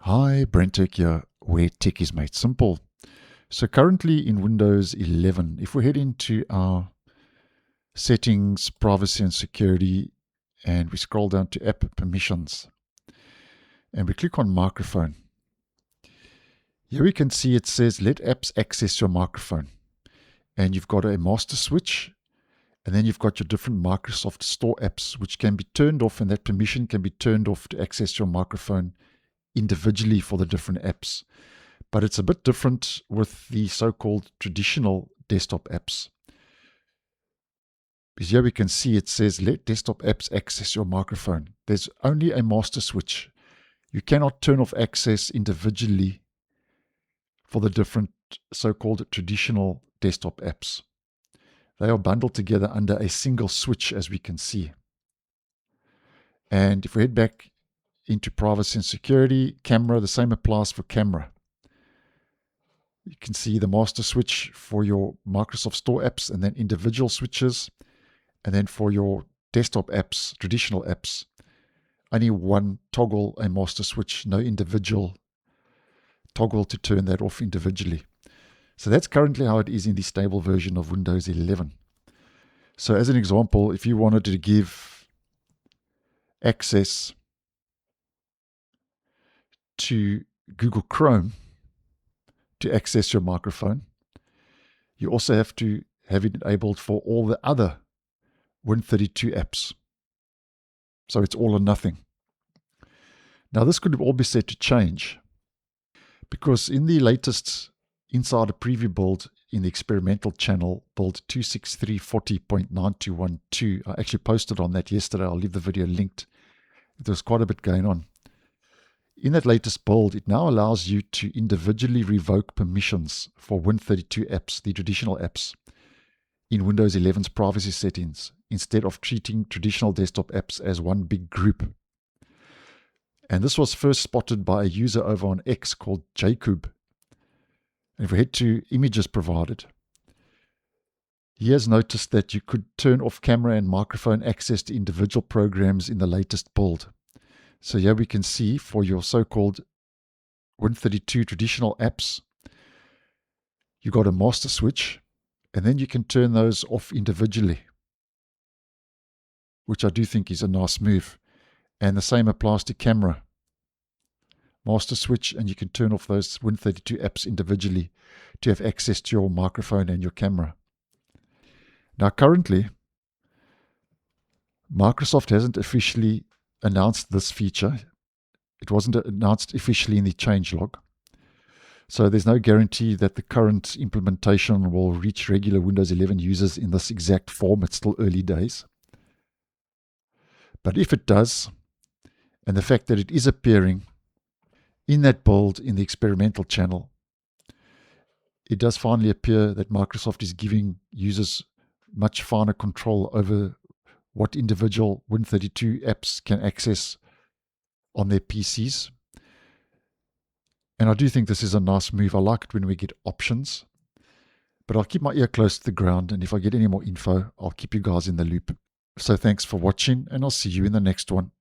Hi, BrenTech here, where tech is made simple. So currently in Windows 11, if we head into our settings, privacy and security, and we scroll down to app permissions, and we click on microphone, here we can see it says let apps access your microphone. And you've got a master switch, and then you've got your different Microsoft Store apps, which can be turned off, and that permission can be turned off to access your microphone individually for the different apps. But it's a bit different with the so-called traditional desktop apps. Because here we can see it says let desktop apps access your microphone. There's only a master switch. You cannot turn off access individually for the different so-called traditional desktop apps. They are bundled together under a single switch, as we can see. And if we head back into privacy and security, camera, the same applies for camera. You can see the master switch for your Microsoft Store apps, and then individual switches. And then for your desktop apps, traditional apps, only one toggle, a master switch, no individual toggle to turn that off individually. So that's currently how it is in the stable version of Windows 11. So as an example, if you wanted to give access to Google Chrome to access your microphone, you also have to have it enabled for all the other Win32 apps. So it's all or nothing. Now this could all be set to change, because in the latest Insider Preview build in the experimental channel, build 26340.9212, I actually posted on that yesterday. I'll leave the video linked. There's quite a bit going on. In that latest build, it now allows you to individually revoke permissions for Win32 apps, the traditional apps, in Windows 11's privacy settings, instead of treating traditional desktop apps as one big group. And this was first spotted by a user over on X called Jacob. And if we head to images provided, he has noticed that you could turn off camera and microphone access to individual programs in the latest build. So here we can see for your so-called Win32 traditional apps, you got a master switch, and then you can turn those off individually, which I do think is a nice move. And the same applies to camera. Master switch, and you can turn off those Win32 apps individually to have access to your microphone and your camera. Now currently, Microsoft hasn't officially announced this feature. It wasn't announced officially in the changelog. So there's no guarantee that the current implementation will reach regular Windows 11 users in this exact form. It's still early days. But if it does, and the fact that it is appearing in that build in the experimental channel, it does finally appear that Microsoft is giving users much finer control over what individual Win32 apps can access on their PCs. And I do think this is a nice move. I like it when we get options. But I'll keep my ear close to the ground, and if I get any more info, I'll keep you guys in the loop. So thanks for watching, and I'll see you in the next one.